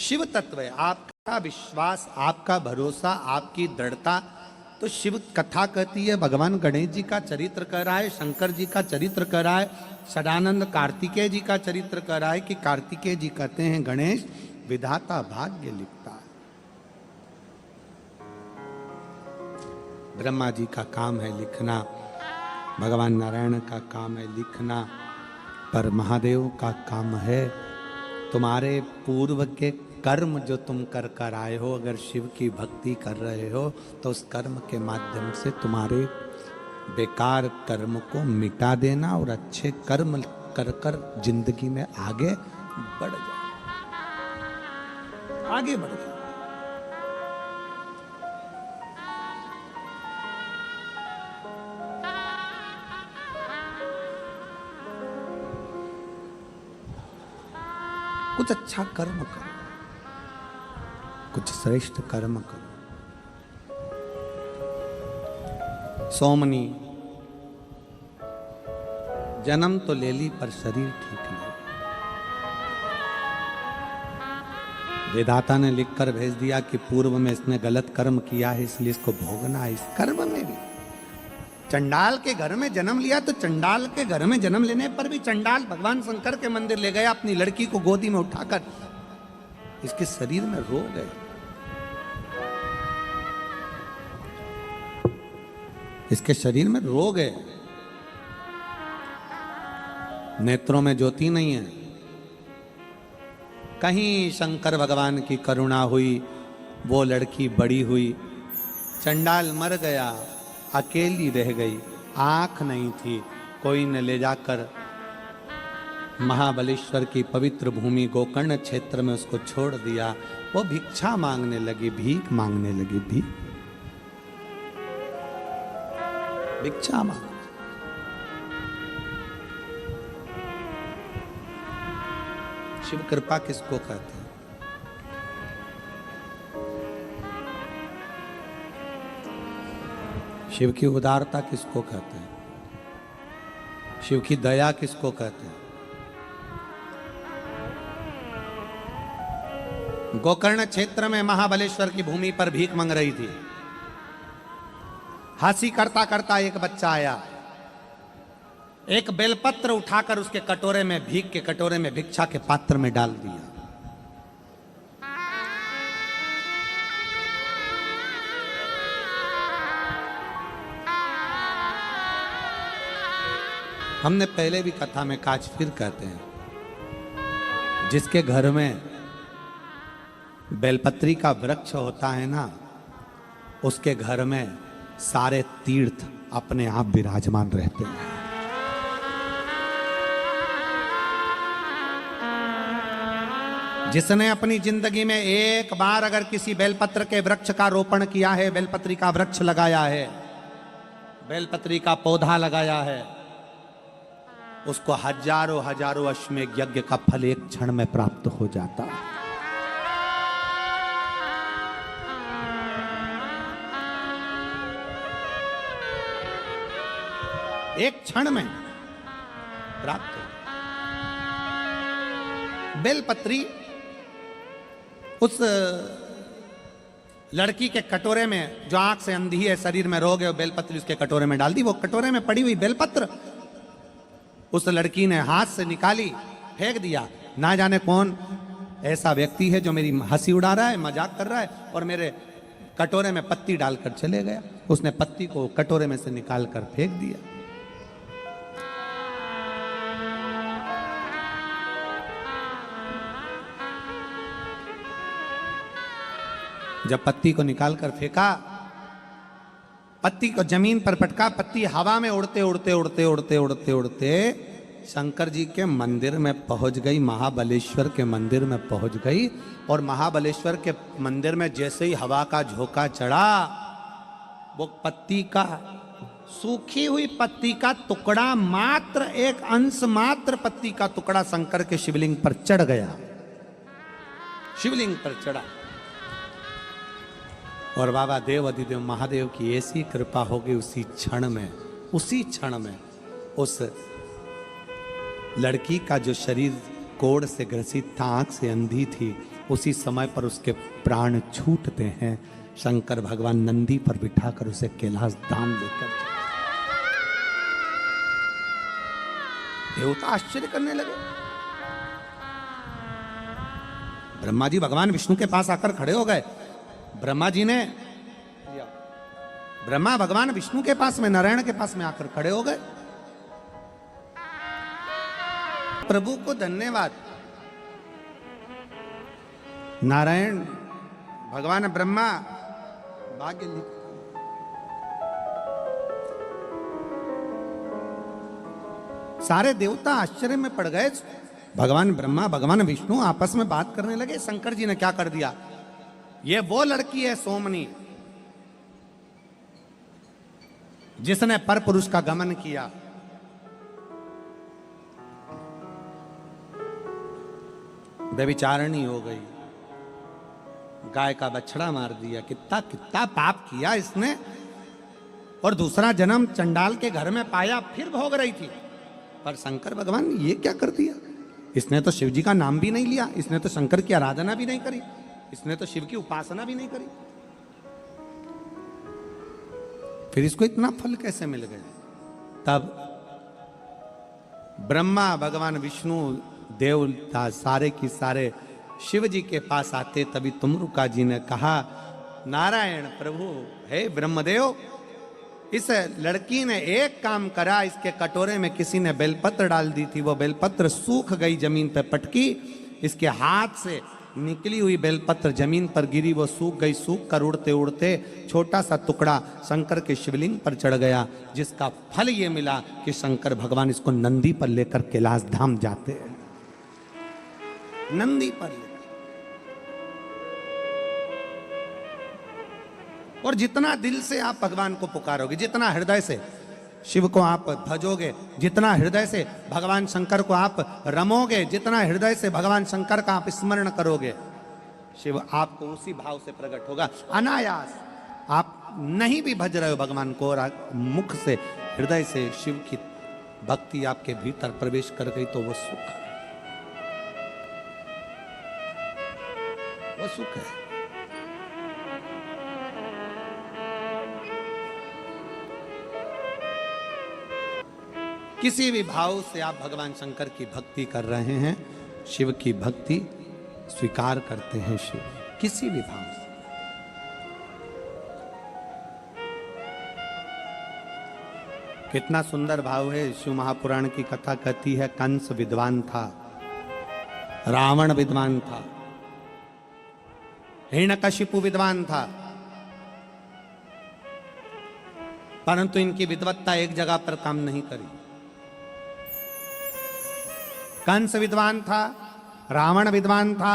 शिव तत्व है, आपका विश्वास, आपका भरोसा, आपकी दृढ़ता। तो शिव कथा कहती है, भगवान गणेश जी का चरित्र कह रहा है, शंकर जी का चरित्र कह रहा है, सदानंद कार्तिकेय जी का चरित्र कह रहा है कि कार्तिकेय जी कहते हैं गणेश विधाता भाग्य लिखता है। ब्रह्मा जी का काम है लिखना, भगवान नारायण का काम है लिखना, पर महादेव का काम है तुम्हारे पूर्व के कर्म जो तुम कर कर आए हो। अगर शिव की भक्ति कर रहे हो तो उस कर्म के माध्यम से तुम्हारे बेकार कर्म को मिटा देना और अच्छे कर्म कर कर जिंदगी में आगे बढ़ जाओ, आगे बढ़ जाओ। कुछ अच्छा कर्म करो, कुछ श्रेष्ठ कर्म करो। सोमनी जन्म तो ले ली पर शरीर ठीक नहीं। विधाता ने लिखकर भेज दिया कि पूर्व में इसने गलत कर्म किया है, इसलिए इसको भोगना है। इस कर्म में भी चंडाल के घर में जन्म लिया, तो चंडाल के घर में जन्म लेने पर भी चंडाल भगवान शंकर के मंदिर ले गया अपनी लड़की को गोदी में उठाकर। इसके शरीर में रोग है, इसके शरीर में रोग है, नेत्रों में ज्योति नहीं है। कहीं शंकर भगवान की करुणा हुई, वो लड़की बड़ी हुई, चंडाल मर गया, अकेली रह गई, आंख नहीं थी, कोई ने ले जाकर महाबलेश्वर की पवित्र भूमि गोकर्ण क्षेत्र में उसको छोड़ दिया। वो भिक्षा मांगने लगी, भीख मांगने लगी, भिक्षा मांग। शिव कृपा किसको कहते हैं? शिव की उदारता किसको कहते हैं? शिव की दया किसको कहते हैं? गोकर्ण क्षेत्र में महाबलेश्वर की भूमि पर भीख मांग रही थी। हंसी करता करता एक बच्चा आया, एक बेलपत्र उठाकर उसके कटोरे में, भीख के कटोरे में, भिक्षा के पात्र में डाल दिया। हमने पहले भी कथा में काज फिर कहते हैं, जिसके घर में बेलपत्री का वृक्ष होता है ना, उसके घर में सारे तीर्थ अपने आप विराजमान रहते हैं। जिसने अपनी जिंदगी में एक बार अगर किसी बेलपत्र के वृक्ष का रोपण किया है, बेलपत्री का वृक्ष लगाया है, बेलपत्री का पौधा लगाया है, उसको हजारों हजारों अश्वमेध यज्ञ का फल एक क्षण में प्राप्त हो जाता है। एक क्षण में प्राप्त हो। बेलपत्री उस लड़की के कटोरे में, जो आंख से अंधी है, शरीर में रोग है, बेलपत्री उसके कटोरे में डाल दी। वो कटोरे में पड़ी हुई बेलपत्र उस लड़की ने हाथ से निकाली, फेंक दिया। ना जाने कौन ऐसा व्यक्ति है जो मेरी हंसी उड़ा रहा है, मजाक कर रहा है, और मेरे कटोरे में पत्ती डालकर चले गया। उसने पत्ती को कटोरे में से निकालकर फेंक दिया। जब पत्ती को निकालकर फेंका, पत्ती को जमीन पर पटका, पत्ती हवा में उड़ते उड़ते उड़ते उड़ते उड़ते उड़ते शंकर जी के मंदिर में पहुंच गई, महाबलेश्वर के मंदिर में पहुंच गई। और महाबलेश्वर के मंदिर में जैसे ही हवा का झोंका चढ़ा, वो पत्ती का, सूखी हुई पत्ती का टुकड़ा मात्र, एक अंश मात्र पत्ती का टुकड़ा शंकर के शिवलिंग पर चढ़ गया, शिवलिंग पर चढ़ा। और बाबा देव अधिदेव महादेव की ऐसी कृपा हो गई, उसी क्षण में उस लड़की का जो शरीर कोढ़ से ग्रसित था, आंख से अंधी थी, उसी समय पर उसके प्राण छूटते हैं। शंकर भगवान नंदी पर बिठाकर उसे कैलाश धाम लेकर चले। देवता आश्चर्य करने लगे। ब्रह्मा जी भगवान विष्णु के पास आकर खड़े हो गए। ब्रह्मा भगवान विष्णु के पास में, नारायण के पास में आकर खड़े हो गए। प्रभु को धन्यवाद। नारायण भगवान ब्रह्मा भाग्य लिख, सारे देवता आश्चर्य में पड़ गए। भगवान ब्रह्मा भगवान विष्णु आपस में बात करने लगे। शंकर जी ने क्या कर दिया, ये वो लड़की है सोमनी जिसने पर पुरुष का गमन किया। व्यभिचारिणी हो गई, गाय का बछड़ा मार दिया, कितना कितना पाप किया इसने। और दूसरा जन्म चंडाल के घर में पाया, फिर भोग रही थी। पर शंकर भगवान ये क्या कर दिया, इसने तो शिव जी का नाम भी नहीं लिया, इसने तो शंकर की आराधना भी नहीं करी, इसने तो शिव की उपासना भी नहीं करी, फिर इसको इतना फल कैसे मिल गया। तब ब्रह्मा भगवान विष्णु देवता सारे की सारे शिव जी के पास आते। तभी तुमरुका जी ने कहा, नारायण प्रभु, हे ब्रह्मदेव, इस लड़की ने एक काम करा, इसके कटोरे में किसी ने बेलपत्र डाल दी थी, वो बेलपत्र सूख गई, जमीन पर पटकी, इसके हाथ से निकली हुई बेलपत्र जमीन पर गिरी, वो सूख गई। सूख कर उड़ते उड़ते छोटा सा टुकड़ा शंकर के शिवलिंग पर चढ़ गया, जिसका फल ये मिला कि शंकर भगवान इसको नंदी पर लेकर कैलाश धाम जाते हैं। नंदी पर लेकर, और जितना दिल से आप भगवान को पुकारोगे, जितना हृदय से शिव को आप भजोगे, जितना हृदय से भगवान शंकर को आप रमोगे, जितना हृदय से भगवान शंकर का आप स्मरण करोगे, शिव आपको उसी भाव से प्रकट होगा। अनायास आप नहीं भी भज रहे हो भगवान को, और मुख से हृदय से शिव की भक्ति आपके भीतर प्रवेश कर गई, तो वो सुख है, वो सुख है। किसी भी भाव से आप भगवान शंकर की भक्ति कर रहे हैं, शिव की भक्ति स्वीकार करते हैं शिव, किसी भी भाव से। कितना सुंदर भाव है। शिव महापुराण की कथा कहती है, कंस विद्वान था, रावण विद्वान था, हिरण्यकशिपु विद्वान था, परंतु इनकी विद्वत्ता एक जगह पर काम नहीं करी। कंस विद्वान था, रावण विद्वान था,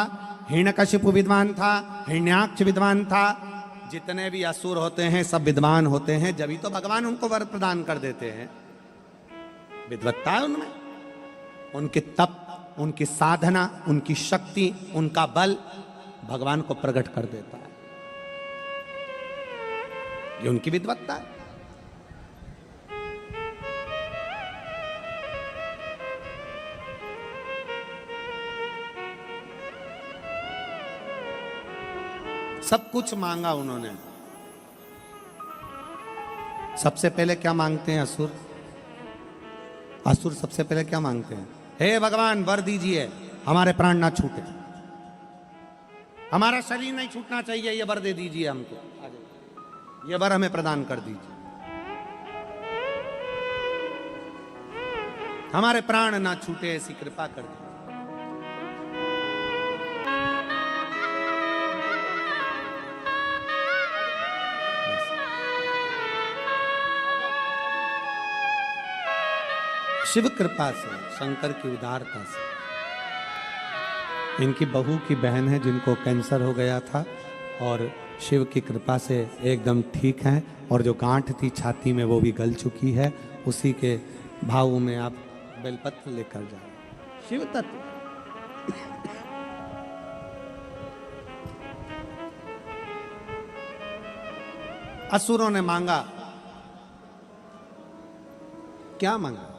हिरण्यकशिपु विद्वान था, हिरण्याक्ष विद्वान था। जितने भी असुर होते हैं सब विद्वान होते हैं, जब ही तो भगवान उनको वर प्रदान कर देते हैं। विद्वत्ता है उनमें, उनके तप, उनकी साधना, उनकी शक्ति, उनका बल भगवान को प्रकट कर देता है। ये उनकी विद्वत्ता है। सब कुछ मांगा उन्होंने। सबसे पहले क्या मांगते हैं असुर? असुर सबसे पहले क्या मांगते हैं? हे भगवान वर दीजिए, हमारे प्राण ना छूटे, हमारा शरीर नहीं छूटना चाहिए, ये वर दे दीजिए हमको, ये वर हमें प्रदान कर दीजिए, हमारे प्राण ना छूटे, ऐसी कृपा कर दीजिए। शिव कृपा से, शंकर की उदारता से, इनकी बहू की बहन है जिनको कैंसर हो गया था, और शिव की कृपा से एकदम ठीक हैं, और जो गांठ थी छाती में वो भी गल चुकी है। उसी के भाव में आप बेलपत्र लेकर जाओ। शिव तत्व। असुरों ने मांगा, क्या मांगा?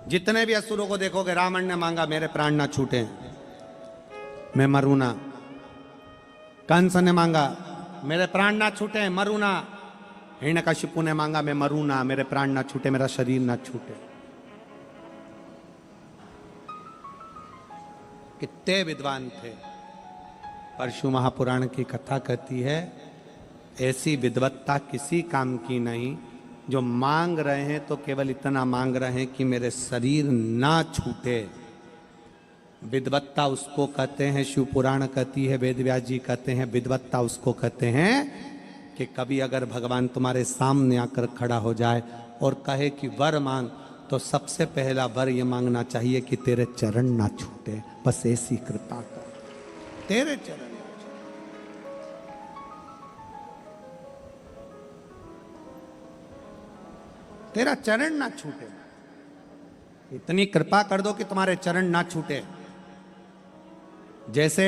जितने भी असुरों को देखोगे, रावण ने मांगा मेरे प्राण ना छूटे, मैं मरूं ना। कंस ने मांगा मेरे प्राण ना छूटे, मरूं ना। हिरण्यकशिपु ने मांगा मैं मरूं ना, मेरे प्राण ना छूटे, मेरा शरीर ना छूटे। कितने विद्वान थे। परशु महापुराण की कथा कहती है ऐसी विद्वत्ता किसी काम की नहीं। जो मांग रहे हैं तो केवल इतना मांग रहे हैं कि मेरे शरीर ना छूटे। विद्वत्ता उसको कहते हैं, शिव पुराण कहती है, वेद व्यास जी कहते हैं, विद्वत्ता उसको कहते हैं कि कभी अगर भगवान तुम्हारे सामने आकर खड़ा हो जाए और कहे कि वर मांग, तो सबसे पहला वर ये मांगना चाहिए कि तेरे चरण ना छूटे। बस ऐसी कृपा कर, तेरे चरण ना छूटे। तेरा चरण ना छूटे, इतनी कृपा कर दो कि तुम्हारे चरण ना छूटे। जैसे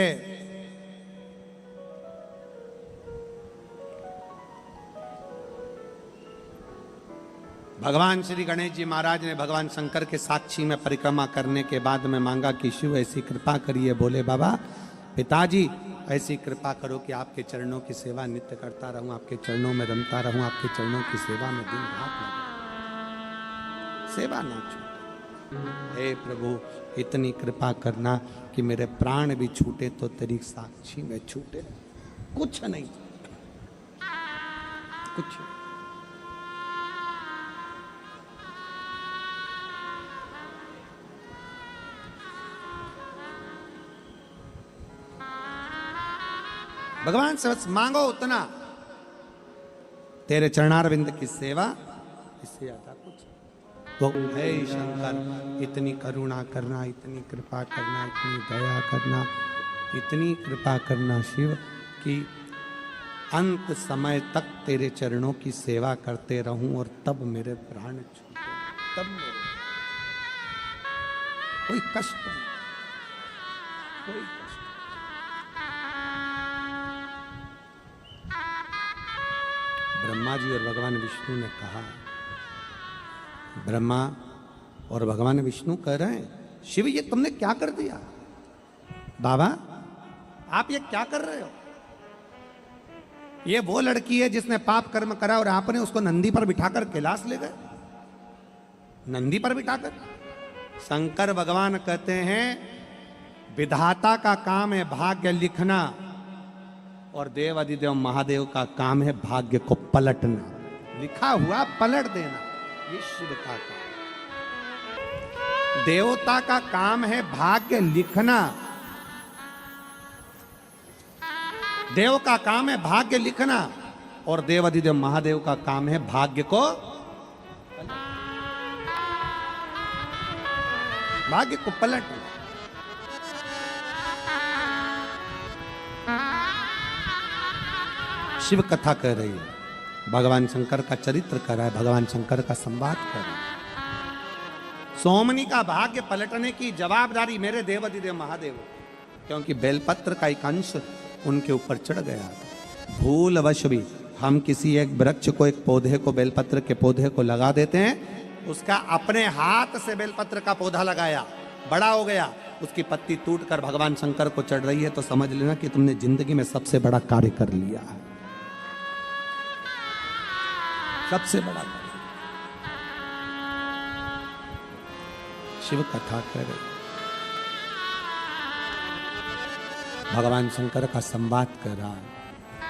भगवान श्री गणेश जी महाराज ने भगवान शंकर के साक्षी में परिक्रमा करने के बाद में मांगा कि शिव ऐसी कृपा करिए। बोले बाबा पिताजी ऐसी कृपा करो कि आपके चरणों की सेवा नित्य करता रहूं, आपके चरणों में रमता रहूं, आपके चरणों की सेवा में दिन रात लगा, सेवा ना छूटे। हे प्रभु इतनी कृपा करना कि मेरे प्राण भी छूटे तो तेरी साक्षी में छूटे, कुछ नहीं, कुछ। भगवान से बस मांगो उतना, तेरे चरणारविंद की सेवा, इससे ज्यादा कुछ। तो हे शंकर इतनी करुणा करना, इतनी कृपा करना, इतनी दया करना, इतनी कृपा करना शिव कि अंत समय तक तेरे चरणों की सेवा करते रहूं और तब मेरे प्राण छूटे, तब मेरे कोई कष्ट नहीं, कोई कष्ट। ब्रह्मा जी और भगवान विष्णु ने कहा, ब्रह्मा और भगवान विष्णु कह रहे हैं शिव ये तुमने क्या कर दिया? बाबा आप ये क्या कर रहे हो? ये वो लड़की है जिसने पाप कर्म करा और आपने उसको नंदी पर बिठाकर कैलाश ले गए, नंदी पर बिठाकर। शंकर भगवान कहते हैं विधाता का काम है भाग्य लिखना और देव अधिदेव महादेव का काम है भाग्य को पलटना, लिखा हुआ पलट देना, ये शिव का काम। देवता का काम है भाग्य लिखना, देव का काम है भाग्य लिखना और देव अधिदेव महादेव का काम है भाग्य को भाग्य को पलटना। शिव कथा कह रही है, भगवान शंकर का चरित्र कर रहा है, भगवान शंकर का संवाद कर रहा है। सोमनी का भाग्य पलटने की जवाबदारी मेरे देव अधिदेव महादेव, क्योंकि बेलपत्र का एक अंश उनके ऊपर चढ़ गया। भूलवश भी हम किसी एक वृक्ष को, एक पौधे को, बेलपत्र के पौधे को लगा देते हैं, उसका अपने हाथ से बेलपत्र का पौधा लगाया, बड़ा हो गया, उसकी पत्ती टूटकर भगवान शंकर को चढ़ रही है, तो समझ लेना कि तुमने जिंदगी में सबसे बड़ा कार्य कर लिया है, सबसे बड़ा कार्य। शिव कथा करे, भगवान शंकर का संवाद कर रहा है,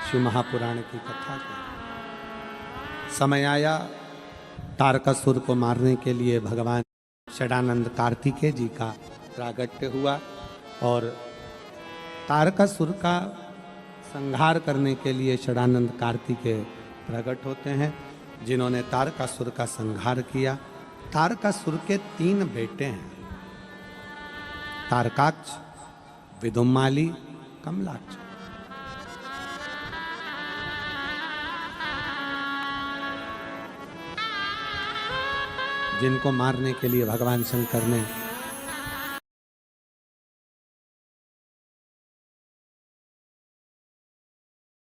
शिव महापुराण की कथा कर। समय आया तारकासुर को मारने के लिए भगवान षडानंद कार्तिकेय जी का प्रागट्य हुआ और तारकासुर का संहार करने के लिए षडानंद कार्तिकेय प्रकट होते हैं, जिन्होंने तारकासुर का संहार किया। तारकासुर के 3 बेटे हैं, तारकाक्ष, विदुम्माली, कमलाक्ष। जिनको मारने के लिए भगवान शंकर ने